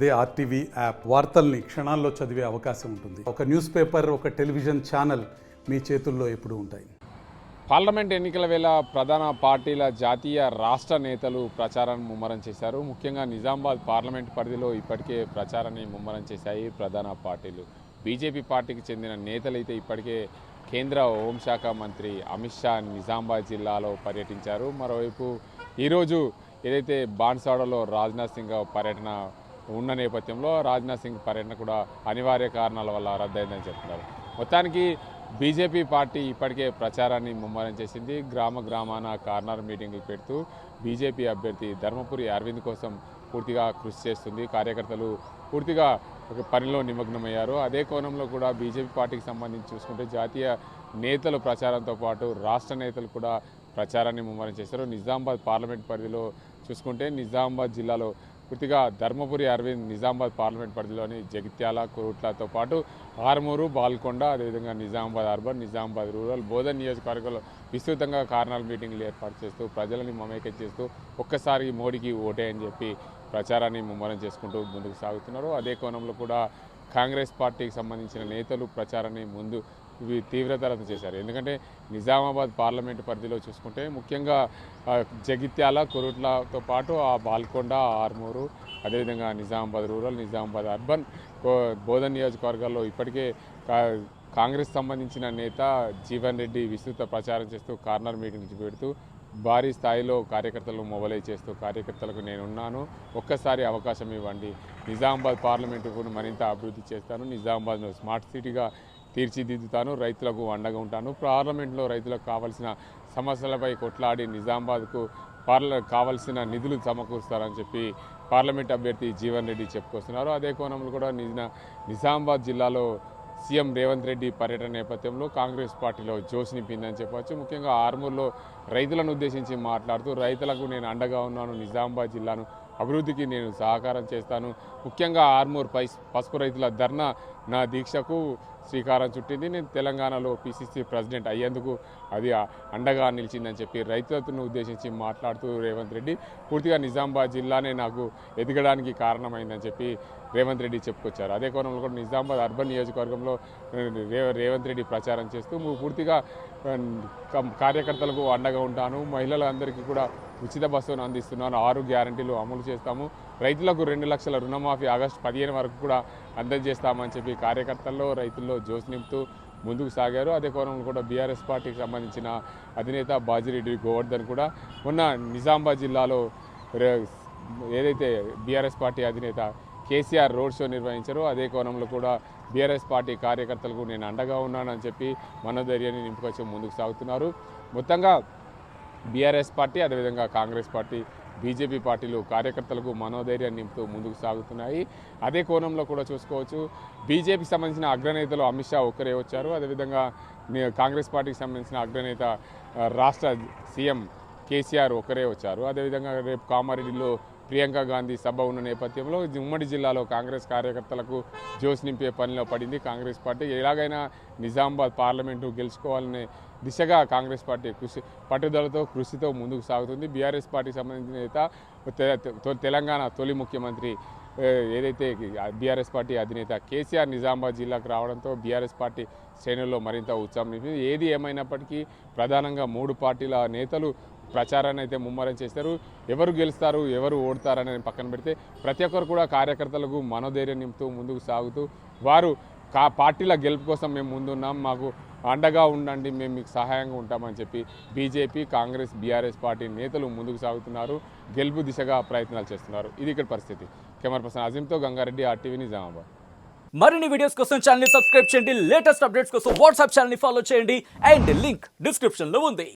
అదే RTV app వార్తల్ని క్షణాల్లో చదివే అవకాశం ఉంటుంది. ఒక న్యూస్ పేపర్, ఒక టెలివిజన్ ఛానల్ మీ చేతుల్లో ఎప్పుడూ ఉంటాయి. పార్లమెంట్ ఎన్నికల వేళ ప్రధాన పార్టీల జాతీయ రాష్ట్ర నేతలు ప్రచారాన్ని ముమ్మరం చేశారు. ముఖ్యంగా నిజామాబాద్ పార్లమెంట్ పరిధిలో ఇప్పటికే ప్రచారాన్ని ముమ్మరం చేశాయి ప్రధాన పార్టీలు. బీజేపీ పార్టీకి చెందిన నేతలైతే ఇప్పటికే కేంద్ర హోంశాఖ మంత్రి అమిత్ షా నిజామాబాద్ జిల్లాలో పర్యటించారు. మరోవైపు ఈరోజు ఏదైతే బాన్స్వాడలో రాజ్నాథ్ సింగ్ పర్యటన ఉన్న నేపథ్యంలో రాజ్నాథ్ సింగ్ పర్యటన కూడా అనివార్య కారణాల వల్ల రద్దయిందని చెప్తున్నారు. మొత్తానికి బీజేపీ పార్టీ ఇప్పటికే ప్రచారాన్ని ముమ్మరం చేసింది. గ్రామాన కార్నర్ మీటింగ్లు పెడుతూ బీజేపీ అభ్యర్థి ధర్మపురి అరవింద్ కోసం పూర్తిగా కృషి చేస్తుంది. కార్యకర్తలు పూర్తిగా ఒక పనిలో నిమగ్నమయ్యారు. అదే కోణంలో కూడా బీజేపీ పార్టీకి సంబంధించి చూసుకుంటే జాతీయ నేతలు ప్రచారంతో పాటు రాష్ట్ర నేతలు కూడా ప్రచారాన్ని ముమ్మరం చేశారు. నిజామాబాద్ పార్లమెంట్ పరిధిలో చూసుకుంటే నిజామాబాద్ జిల్లాలో పూర్తిగా ధర్మపురి అరవింద్ నిజామాబాద్ పార్లమెంట్ పరిధిలోని జగిత్యాల, కోరుట్లతో పాటు ఆర్మూరు, బాల్కొండ, అదేవిధంగా నిజామాబాద్ అర్బన్, నిజామాబాద్ రూరల్, బోధన్ నియోజకవర్గంలో విస్తృతంగా కార్నర్ మీటింగ్లు ఏర్పాటు చేస్తూ ప్రజలని మమేకం చేస్తూ ఒక్కసారి మోడీకి ఓటే అని చెప్పి ప్రచారాన్ని ముమ్మరం చేసుకుంటూ ముందుకు సాగుతున్నారు. అదే కోణంలో కూడా కాంగ్రెస్ పార్టీకి సంబంధించిన నేతలు ప్రచారాన్ని తీవ్రతరం చేశారు. ఎందుకంటే నిజామాబాద్ పార్లమెంటు పరిధిలో చూసుకుంటే ముఖ్యంగా జగిత్యాల, కొరుట్లతో పాటు ఆ బాల్కొండ, ఆర్మూరు, అదేవిధంగా నిజామాబాద్ రూరల్, నిజామాబాద్ అర్బన్, బోధన్ నియోజకవర్గాల్లో ఇప్పటికే కాంగ్రెస్ సంబంధించిన నేత జీవన్ రెడ్డి విస్తృత ప్రచారం చేస్తూ కార్నర్ మీటింగ్ పెడుతూ భారీ స్థాయిలో కార్యకర్తలను మొబలైజ్ చేస్తూ కార్యకర్తలకు నేనున్నాను, ఒక్కసారి అవకాశం ఇవ్వండి, నిజామాబాద్ పార్లమెంటును మరింత అభివృద్ధి చేస్తాను, నిజామాబాద్ను స్మార్ట్ సిటీగా తీర్చిదిద్దుతాను, రైతులకు అండగా ఉంటాను, పార్లమెంట్లో రైతులకు కావాల్సిన సమస్యలపై కొట్లాడి నిజామాబాద్కు కావాల్సిన నిధులు సమకూరుస్తారని చెప్పి పార్లమెంట్ అభ్యర్థి జీవన్ రెడ్డి చెప్పుకొస్తున్నారు. అదే కోణంలో కూడా నిజామాబాద్ జిల్లాలో సీఎం రేవంత్ రెడ్డి పర్యటన నేపథ్యంలో కాంగ్రెస్ పార్టీలో జోష్ నింపిందని చెప్పవచ్చు. ముఖ్యంగా ఆర్మూర్లో రైతులను ఉద్దేశించి మాట్లాడుతూ రైతులకు నేను అండగా ఉన్నాను, నిజామాబాద్ జిల్లాను అభివృద్ధికి నేను సహకారం చేస్తాను, ముఖ్యంగా ఆర్మూర్ పసుపు రైతుల ధర్నా నా దీక్షకు శ్రీకారం చుట్టింది, నేను తెలంగాణలో పిసిసి ప్రెసిడెంట్ అయ్యేందుకు అది అండగా నిలిచిందని చెప్పి రైతులను ఉద్దేశించి మాట్లాడుతూ రేవంత్ రెడ్డి పూర్తిగా నిజామాబాద్ జిల్లానే నాకు ఎదగడానికి కారణమైందని చెప్పి రేవంత్ రెడ్డి చెప్పుకొచ్చారు. అదే కోణంలో కూడా నిజామాబాద్ అర్బన్ నియోజకవర్గంలో రేవంత్ రెడ్డి ప్రచారం చేస్తూ పూర్తిగా కార్యకర్తలకు అండగా ఉంటాను, మహిళలందరికీ కూడా ఉచిత బస్సును అందిస్తున్నాను, 6 గ్యారంటీలు అమలు చేస్తాము, రైతులకు 2 లక్షల రుణమాఫీ ఆగస్టు 15 వరకు కూడా అందజేస్తామని చెప్పి కార్యకర్తల్లో రైతుల్లో జోష్ నింపుతూ ముందుకు సాగారు. అదే కోణంలో కూడా బీఆర్ఎస్ పార్టీకి సంబంధించిన అధినేత బాజిరెడ్డి గోవర్ధన్ కూడా మొన్న నిజామాబాద్ జిల్లాలో ఏదైతే బీఆర్ఎస్ పార్టీ అధినేత కేసీఆర్ రోడ్ షో నిర్వహించారో అదే కోణంలో కూడా బీఆర్ఎస్ పార్టీ కార్యకర్తలకు నేను అండగా ఉన్నానని చెప్పి మనోధైర్యాన్ని నింపుకొచ్చి ముందుకు సాగుతున్నారు. మొత్తంగా బీఆర్ఎస్ పార్టీ, అదేవిధంగా కాంగ్రెస్ పార్టీ, బీజేపీ పార్టీలు కార్యకర్తలకు మనోధైర్యాన్ని నింపుతూ ముందుకు సాగుతున్నాయి. అదే కోణంలో కూడా చూసుకోవచ్చు బీజేపీకి సంబంధించిన అగ్రనేతలు అమిత్ షా ఒక్కరే వచ్చారు. అదేవిధంగా కాంగ్రెస్ పార్టీకి సంబంధించిన అగ్రనేత రాష్ట్ర సీఎం కేసీఆర్ ఒకరే వచ్చారు. అదేవిధంగా రేపు కామారెడ్డిలో ప్రియాంక గాంధీ సభ ఉన్న నేపథ్యంలో ఉమ్మడి జిల్లాలో కాంగ్రెస్ కార్యకర్తలకు జోష్ నింపే పనిలో పడింది కాంగ్రెస్ పార్టీ. ఎలాగైనా నిజామాబాద్ పార్లమెంటు గెలుచుకోవాలనే దిశగా కాంగ్రెస్ పార్టీ పట్టుదలతో కృషితో ముందుకు సాగుతుంది. బీఆర్ఎస్ పార్టీకి సంబంధించిన నేత తెలంగాణ తొలి ముఖ్యమంత్రి ఏదైతే బీఆర్ఎస్ పార్టీ అధినేత కేసీఆర్ నిజామాబాద్ జిల్లాకు రావడంతో బీఆర్ఎస్ పార్టీ శ్రేణుల్లో మరింత ఉత్సాహం నింపింది. ఏది ఏమైనప్పటికీ ప్రధానంగా 3 పార్టీల నేతలు ప్రచారాన్ని అయితే ముమ్మరం చేస్తారు. ఎవరు గెలుస్తారు, ఎవరు ఓడతారని పక్కన పెడితే ప్రతి ఒక్కరు కూడా కార్యకర్తలకు మనోధైర్యం నింపుతూ ముందుకు సాగుతూ వారు పార్టీల గెలుపు కోసం మేము ముందున్నాం, మాకు అండగా ఉండండి, మేము మీకు సహాయంగా ఉంటామని చెప్పి బీజేపీ, కాంగ్రెస్, బీఆర్ఎస్ పార్టీ నేతలు ముందుకు సాగుతున్నారు, గెలుపు దిశగా ప్రయత్నాలు చేస్తున్నారు. ఇది ఇక్కడ పరిస్థితి. కెమెరా పర్సన్ అజీంతో గంగారెడ్డి, RTV నిజామాబాద్. మరిన్ని వీడియోస్ కోసం ఛానల్ ని సబ్స్క్రైబ్ చేయండి, లేటెస్ట్ అప్డేట్స్ కోసం వాట్సాప్ ఛానల్ ని ఫాలో చేయండి అండ్ లింక్ డిస్క్రిప్షన్ లో ఉంది.